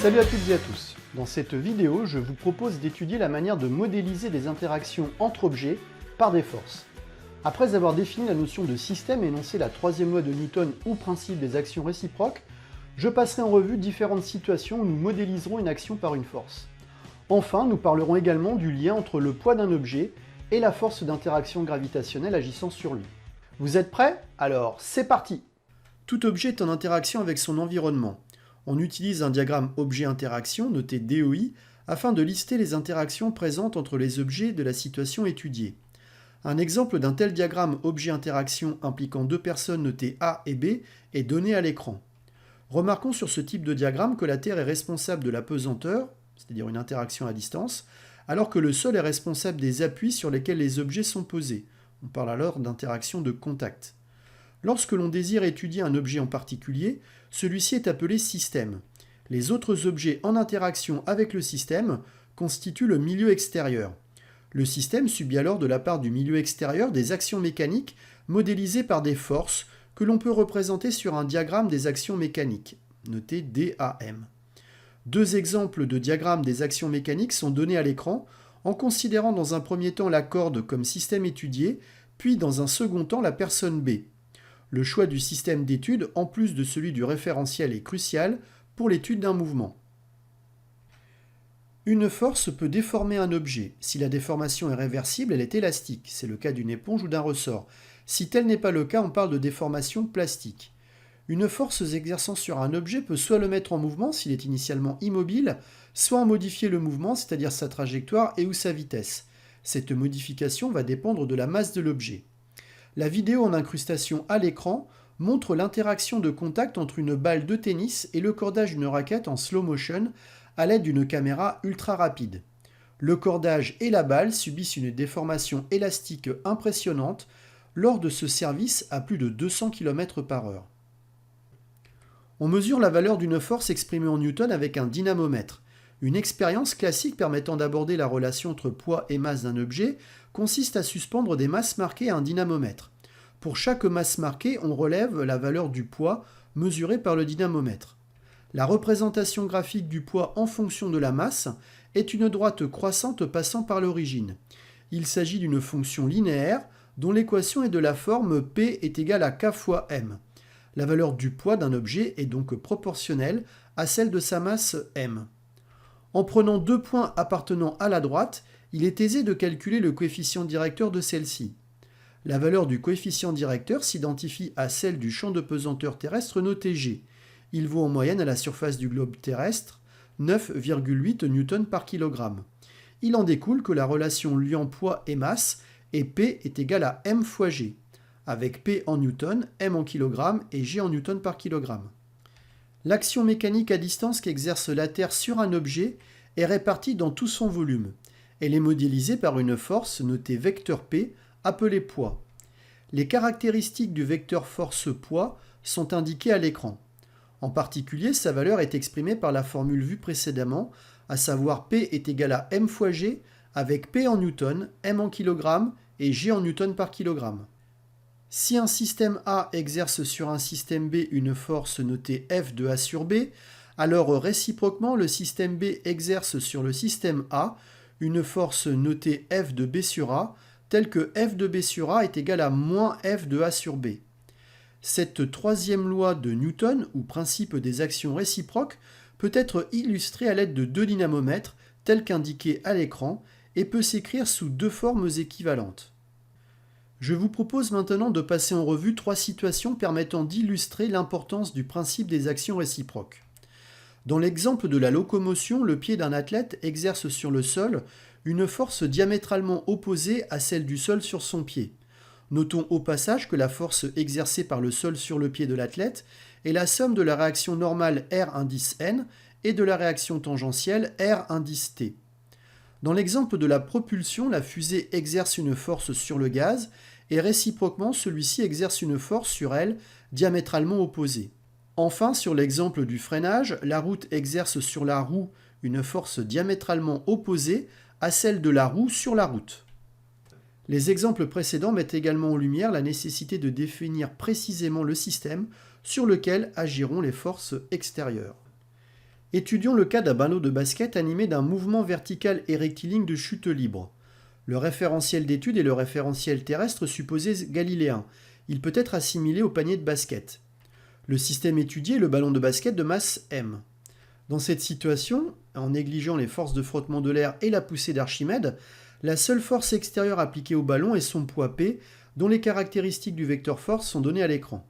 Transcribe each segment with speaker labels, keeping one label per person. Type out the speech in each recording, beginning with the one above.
Speaker 1: Salut à toutes et à tous. Dans cette vidéo, je vous propose d'étudier la manière de modéliser des interactions entre objets par des forces. Après avoir défini la notion de système et énoncé la troisième loi de Newton ou principe des actions réciproques, je passerai en revue différentes situations où nous modéliserons une action par une force. Enfin, nous parlerons également du lien entre le poids d'un objet et la force d'interaction gravitationnelle agissant sur lui. Vous êtes prêts? Alors, c'est parti! Tout objet est en interaction avec son environnement. On utilise un diagramme objet-interaction, noté DOI, afin de lister les interactions présentes entre les objets de la situation étudiée. Un exemple d'un tel diagramme objet-interaction impliquant deux personnes notées A et B est donné à l'écran. Remarquons sur ce type de diagramme que la Terre est responsable de la pesanteur, c'est-à-dire une interaction à distance, alors que le sol est responsable des appuis sur lesquels les objets sont posés. On parle alors d'interaction de contact. Lorsque l'on désire étudier un objet en particulier, celui-ci est appelé système. Les autres objets en interaction avec le système constituent le milieu extérieur. Le système subit alors de la part du milieu extérieur des actions mécaniques modélisées par des forces que l'on peut représenter sur un diagramme des actions mécaniques, noté DAM. Deux exemples de diagrammes des actions mécaniques sont donnés à l'écran en considérant dans un premier temps la corde comme système étudié, puis dans un second temps la personne B. Le choix du système d'étude, en plus de celui du référentiel, est crucial pour l'étude d'un mouvement. Une force peut déformer un objet. Si la déformation est réversible, elle est élastique. C'est le cas d'une éponge ou d'un ressort. Si tel n'est pas le cas, on parle de déformation plastique. Une force exerçant sur un objet peut soit le mettre en mouvement s'il est initialement immobile, soit en modifier le mouvement, c'est-à-dire sa trajectoire et ou sa vitesse. Cette modification va dépendre de la masse de l'objet. La vidéo en incrustation à l'écran montre l'interaction de contact entre une balle de tennis et le cordage d'une raquette en slow motion à l'aide d'une caméra ultra rapide. Le cordage et la balle subissent une déformation élastique impressionnante lors de ce service à plus de 200 km/h. On mesure la valeur d'une force exprimée en newton avec un dynamomètre. Une expérience classique permettant d'aborder la relation entre poids et masse d'un objet consiste à suspendre des masses marquées à un dynamomètre. Pour chaque masse marquée, on relève la valeur du poids mesurée par le dynamomètre. La représentation graphique du poids en fonction de la masse est une droite croissante passant par l'origine. Il s'agit d'une fonction linéaire dont l'équation est de la forme P est égal à K fois M. La valeur du poids d'un objet est donc proportionnelle à celle de sa masse M. En prenant deux points appartenant à la droite, il est aisé de calculer le coefficient directeur de celle-ci. La valeur du coefficient directeur s'identifie à celle du champ de pesanteur terrestre noté G. Il vaut en moyenne à la surface du globe terrestre 9,8 Newton par kilogramme. Il en découle que la relation liant poids et masse est P est égal à M fois G, avec P en newton, M en kilogramme et G en newton par kilogramme. L'action mécanique à distance qu'exerce la Terre sur un objet est répartie dans tout son volume. Elle est modélisée par une force notée vecteur P, appelée poids. Les caractéristiques du vecteur force-poids sont indiquées à l'écran. En particulier, sa valeur est exprimée par la formule vue précédemment, à savoir P est égal à M fois G, avec P en newton, M en kilogramme et G en newton par kilogramme. Si un système A exerce sur un système B une force notée F de A sur B, alors réciproquement le système B exerce sur le système A une force notée F de B sur A, telle que F de B sur A est égal à moins F de A sur B. Cette troisième loi de Newton, ou principe des actions réciproques, peut être illustrée à l'aide de deux dynamomètres, tels qu'indiqués à l'écran, et peut s'écrire sous deux formes équivalentes. Je vous propose maintenant de passer en revue trois situations permettant d'illustrer l'importance du principe des actions réciproques. Dans l'exemple de la locomotion, le pied d'un athlète exerce sur le sol une force diamétralement opposée à celle du sol sur son pied. Notons au passage que la force exercée par le sol sur le pied de l'athlète est la somme de la réaction normale R indice N et de la réaction tangentielle R indice T. Dans l'exemple de la propulsion, la fusée exerce une force sur le gaz et réciproquement celui-ci exerce une force sur elle diamétralement opposée. Enfin, sur l'exemple du freinage, la route exerce sur la roue une force diamétralement opposée à celle de la roue sur la route. Les exemples précédents mettent également en lumière la nécessité de définir précisément le système sur lequel agiront les forces extérieures. Étudions le cas d'un ballon de basket animé d'un mouvement vertical et rectiligne de chute libre. Le référentiel d'étude est le référentiel terrestre supposé galiléen. Il peut être assimilé au panier de basket. Le système étudié est le ballon de basket de masse m. Dans cette situation, en négligeant les forces de frottement de l'air et la poussée d'Archimède, la seule force extérieure appliquée au ballon est son poids P, dont les caractéristiques du vecteur force sont données à l'écran.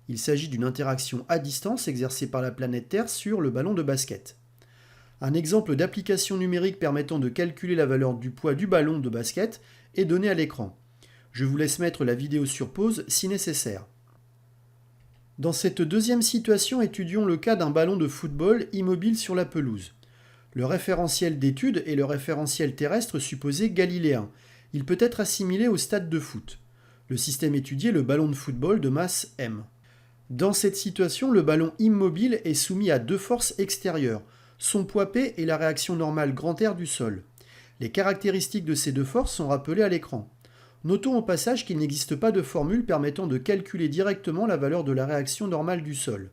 Speaker 1: Il s'agit d'une interaction à distance exercée par la planète Terre sur le ballon de basket. Un exemple d'application numérique permettant de calculer la valeur du poids du ballon de basket est donné à l'écran. Je vous laisse mettre la vidéo sur pause si nécessaire. Dans cette deuxième situation, étudions le cas d'un ballon de football immobile sur la pelouse. Le référentiel d'étude est le référentiel terrestre supposé galiléen. Il peut être assimilé au stade de foot. Le système étudié est le ballon de football de masse m. Dans cette situation, le ballon immobile est soumis à deux forces extérieures, son poids P et la réaction normale grand R du sol. Les caractéristiques de ces deux forces sont rappelées à l'écran. Notons au passage qu'il n'existe pas de formule permettant de calculer directement la valeur de la réaction normale du sol.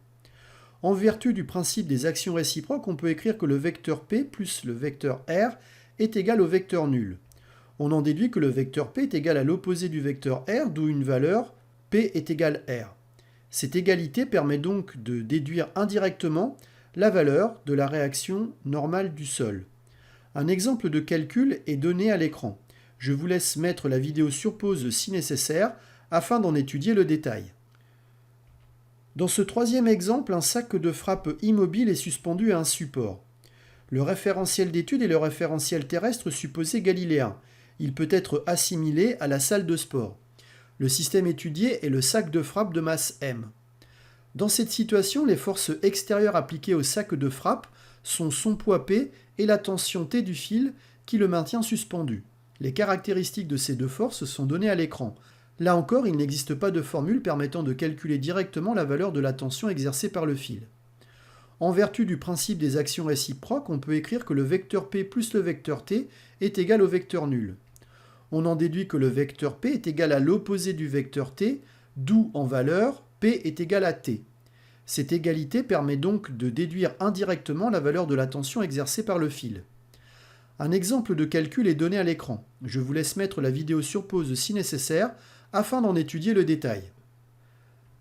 Speaker 1: En vertu du principe des actions réciproques, on peut écrire que le vecteur P plus le vecteur R est égal au vecteur nul. On en déduit que le vecteur P est égal à l'opposé du vecteur R, d'où une valeur P est égal R. Cette égalité permet donc de déduire indirectement la valeur de la réaction normale du sol. Un exemple de calcul est donné à l'écran. Je vous laisse mettre la vidéo sur pause si nécessaire afin d'en étudier le détail. Dans ce troisième exemple, un sac de frappe immobile est suspendu à un support. Le référentiel d'étude est le référentiel terrestre supposé galiléen. Il peut être assimilé à la salle de sport. Le système étudié est le sac de frappe de masse m. Dans cette situation, les forces extérieures appliquées au sac de frappe sont son poids P et la tension T du fil qui le maintient suspendu. Les caractéristiques de ces deux forces sont données à l'écran. Là encore, il n'existe pas de formule permettant de calculer directement la valeur de la tension exercée par le fil. En vertu du principe des actions réciproques, on peut écrire que le vecteur P plus le vecteur T est égal au vecteur nul. On en déduit que le vecteur P est égal à l'opposé du vecteur T, d'où en valeur P est égal à T. Cette égalité permet donc de déduire indirectement la valeur de la tension exercée par le fil. Un exemple de calcul est donné à l'écran. Je vous laisse mettre la vidéo sur pause si nécessaire afin d'en étudier le détail.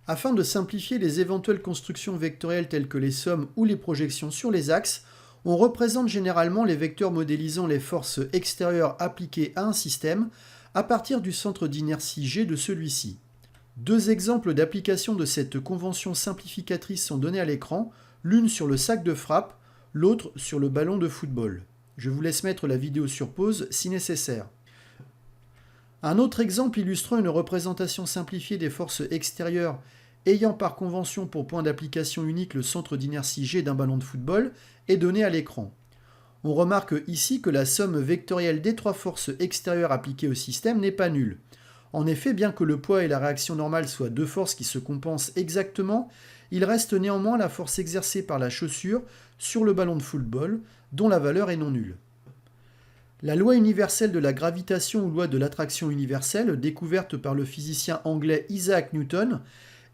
Speaker 1: Afin de simplifier les éventuelles constructions vectorielles telles que les sommes ou les projections sur les axes, on représente généralement les vecteurs modélisant les forces extérieures appliquées à un système à partir du centre d'inertie G de celui-ci. Deux exemples d'application de cette convention simplificatrice sont donnés à l'écran, l'une sur le sac de frappe, l'autre sur le ballon de football. Je vous laisse mettre la vidéo sur pause si nécessaire. Un autre exemple illustrant une représentation simplifiée des forces extérieures ayant par convention pour point d'application unique le centre d'inertie G d'un ballon de football est donné à l'écran. On remarque ici que la somme vectorielle des trois forces extérieures appliquées au système n'est pas nulle. En effet, bien que le poids et la réaction normale soient deux forces qui se compensent exactement, il reste néanmoins la force exercée par la chaussure sur le ballon de football, dont la valeur est non nulle. La loi universelle de la gravitation ou loi de l'attraction universelle, découverte par le physicien anglais Isaac Newton,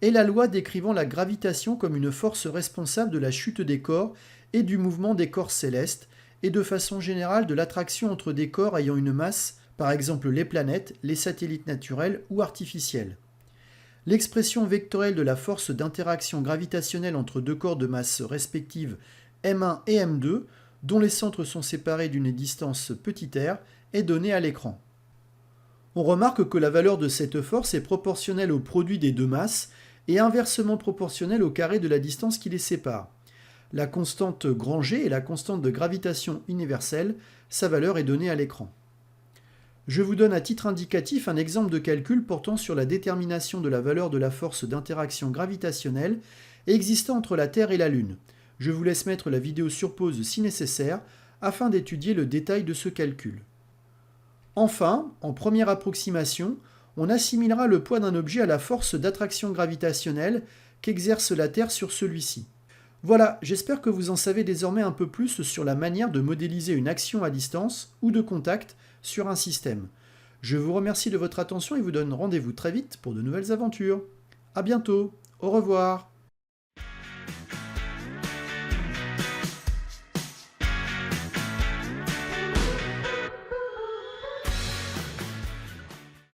Speaker 1: est la loi décrivant la gravitation comme une force responsable de la chute des corps et du mouvement des corps célestes, et de façon générale de l'attraction entre des corps ayant une masse, par exemple les planètes, les satellites naturels ou artificiels. L'expression vectorielle de la force d'interaction gravitationnelle entre deux corps de masse respective m1 et m2, dont les centres sont séparés d'une distance petit r, est donnée à l'écran. On remarque que la valeur de cette force est proportionnelle au produit des deux masses et inversement proportionnelle au carré de la distance qui les sépare. La constante grand G est la constante de gravitation universelle, sa valeur est donnée à l'écran. Je vous donne à titre indicatif un exemple de calcul portant sur la détermination de la valeur de la force d'interaction gravitationnelle existant entre la Terre et la Lune. Je vous laisse mettre la vidéo sur pause si nécessaire afin d'étudier le détail de ce calcul. Enfin, en première approximation, on assimilera le poids d'un objet à la force d'attraction gravitationnelle qu'exerce la Terre sur celui-ci. Voilà, j'espère que vous en savez désormais un peu plus sur la manière de modéliser une action à distance ou de contact sur un système. Je vous remercie de votre attention et vous donne rendez-vous très vite pour de nouvelles aventures. À bientôt, au revoir.